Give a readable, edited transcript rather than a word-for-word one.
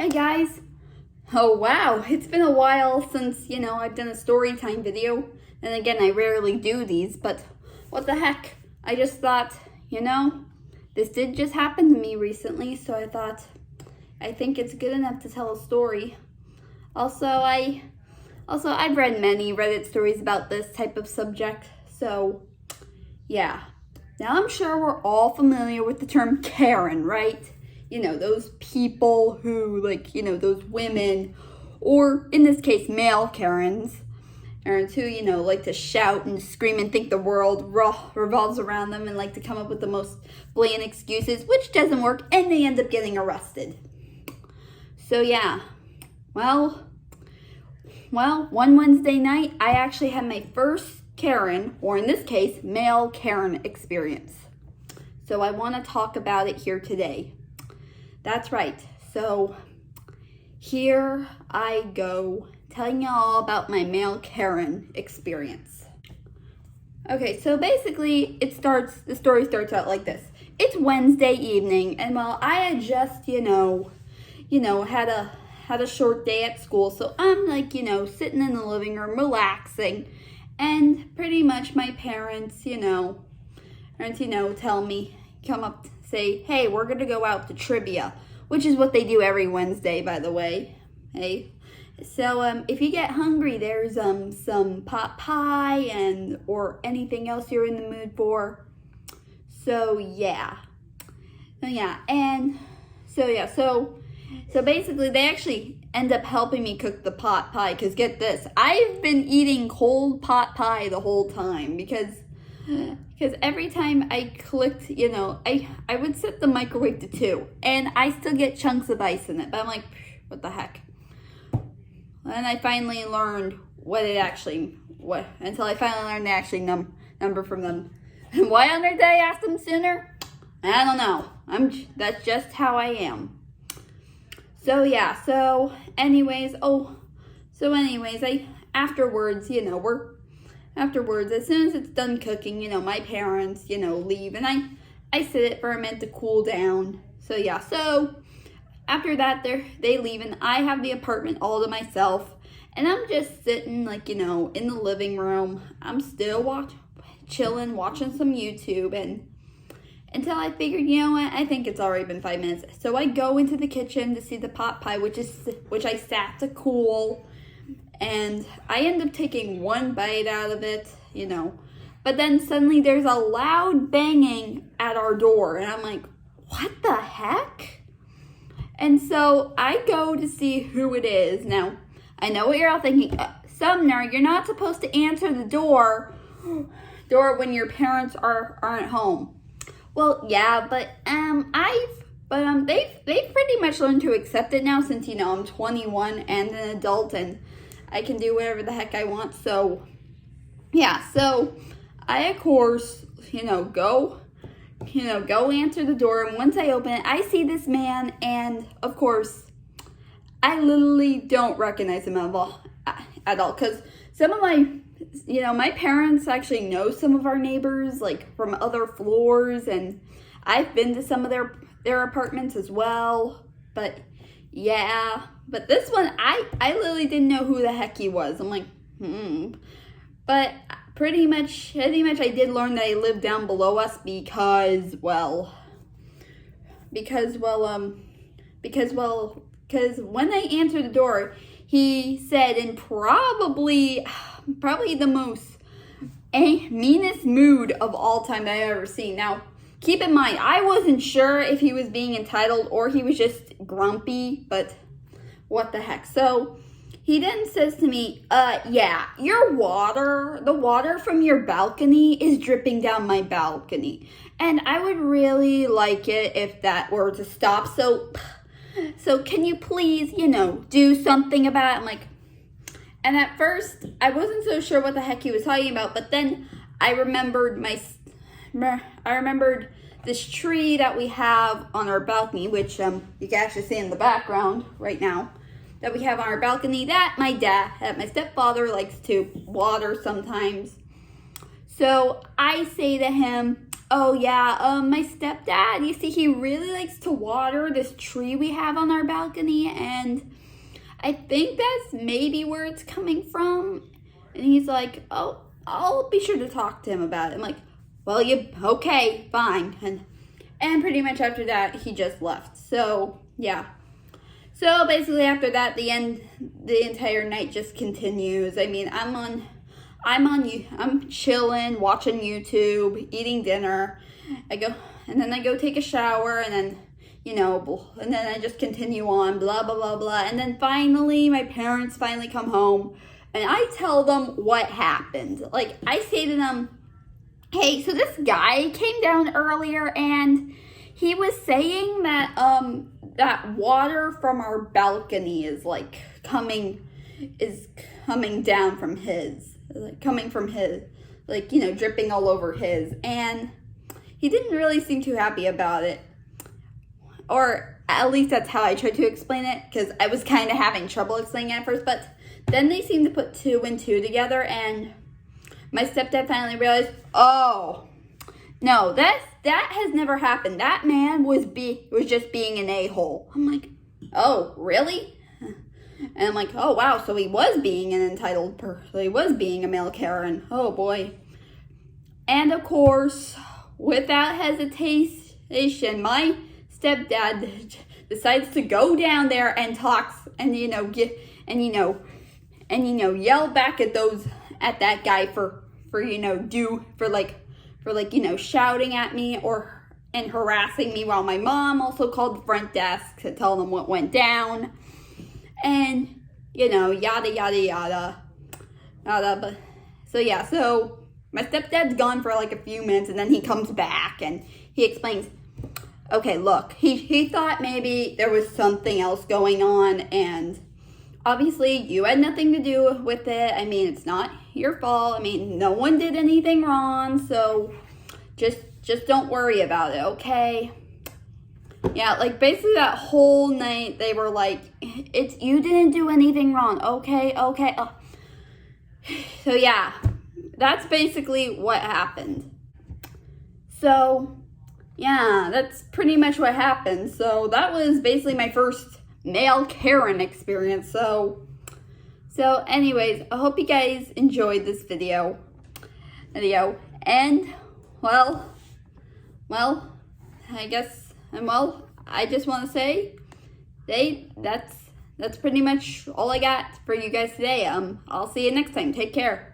Hey guys! Oh wow, it's been a while since, I've done a story time video. And again, I rarely do these, but what the heck? I just thought, this did just happen to me recently, so I think it's good enough to tell a story. Also, I've read many Reddit stories about this type of subject, so yeah. Now I'm sure we're all familiar with the term Karen, right? Those people who, those women, or in this case, male Karens, who, like to shout and scream and think the world revolves around them and like to come up with the most blatant excuses, which doesn't work, and they end up getting arrested. So, yeah. Well, one Wednesday night, I actually had my first Karen, or in this case, male Karen experience. So I want to talk about it here today. That's right. So here I go telling you all about my male Karen experience. Okay, so basically the story starts out like this. It's Wednesday evening, and I had just, had a short day at school, so I'm sitting in the living room relaxing, and pretty much my parents, tell me, come up, say, hey, we're gonna go out to trivia, which is what they do every Wednesday, by the way. Hey, so if you get hungry, there's some pot pie or anything else you're in the mood for. So basically they actually end up helping me cook the pot pie, because get this, I've been eating cold pot pie the whole time because every time I clicked, I would set the microwave to 2, and I still get chunks of ice in it, but I'm like, what the heck? And I finally learned until I finally learned they actually number from them. And why did I ask them sooner? I don't know. That's just how I am. Afterwards, as soon as it's done cooking, my parents, leave, and I sit it for a minute to cool down. So after that, they leave, and I have the apartment all to myself, and I'm just sitting, in the living room. I'm still chilling, watching some YouTube, and until I figured, I think it's already been 5 minutes. So I go into the kitchen to see the pot pie, which I sat to cool. And I end up taking one bite out of it, But then suddenly there's a loud banging at our door. And I'm like, what the heck? And so I go to see who it is. Now, I know what you're all thinking. Sumner, you're not supposed to answer the door when your parents aren't home. Well, yeah, but they've pretty much learned to accept it now, since I'm 21 and an adult, and I can do whatever the heck I want. So I of course go answer the door, and once I open it, I see this man, and of course I literally don't recognize him at all, because some of my parents actually know some of our neighbors, from other floors, and I've been to some of their apartments as well. But this one, I literally didn't know who the heck he was. I'm like, But pretty much I did learn that he lived down below us because when I answered the door, he said in probably the most meanest mood of all time that I've ever seen. Now, keep in mind, I wasn't sure if he was being entitled or he was just grumpy, but what the heck. So he then says to me, yeah, the water from your balcony is dripping down my balcony. And I would really like it if that were to stop. So can you please, do something about it? I'm like, and at first I wasn't so sure what the heck he was talking about, but then I remembered this tree that we have on our balcony, which you can actually see in the background right now, that we have on our balcony, that my stepfather likes to water sometimes. So I say to him, Oh yeah, my stepdad, you see, he really likes to water this tree we have on our balcony, and I think that's maybe where it's coming from. And he's like, oh, I'll be sure to talk to him about it. I'm like, well, okay, fine. And pretty much after that, he just left. So, yeah. So basically after that, the entire night just continues. I mean, I'm chilling, watching YouTube, eating dinner. And then I go take a shower, and then, and then I just continue on, blah, blah, blah, blah. And then finally, my parents finally come home, and I tell them what happened. Like, I say to them, hey, so this guy came down earlier, and he was saying that, that water from our balcony is, like, coming down from his, like, coming from his, like, dripping all over his. And he didn't really seem too happy about it. Or at least that's how I tried to explain it, because I was kind of having trouble explaining it at first. But then they seemed to put 2 and 2 together, and my stepdad finally realized, oh, no, that has never happened. That man was just being an a-hole. I'm like, oh, really? And I'm like, oh, wow, so he was being an entitled person. So he was being a male Karen. Oh, boy. And, of course, without hesitation, my stepdad decides to go down there and talks and, yell back at that guy for shouting at me and harassing me, while my mom also called the front desk to tell them what went down. And, yada, yada, yada. But, so yeah, so my stepdad's gone for like a few minutes, and then he comes back and he explains, okay, look, he thought maybe there was something else going on, and obviously you had nothing to do with it. I mean, it's not your fault. I mean, no one did anything wrong, so just don't worry about it, okay? Yeah, like, basically that whole night, they were like, you didn't do anything wrong, okay? So, yeah, that's basically what happened. So, yeah, that's pretty much what happened. So, that was basically my first male Karen experience. So anyways, I hope you guys enjoyed this video. And, well, I guess, I just want to say, that's pretty much all I got for you guys today. I'll see you next time. Take care.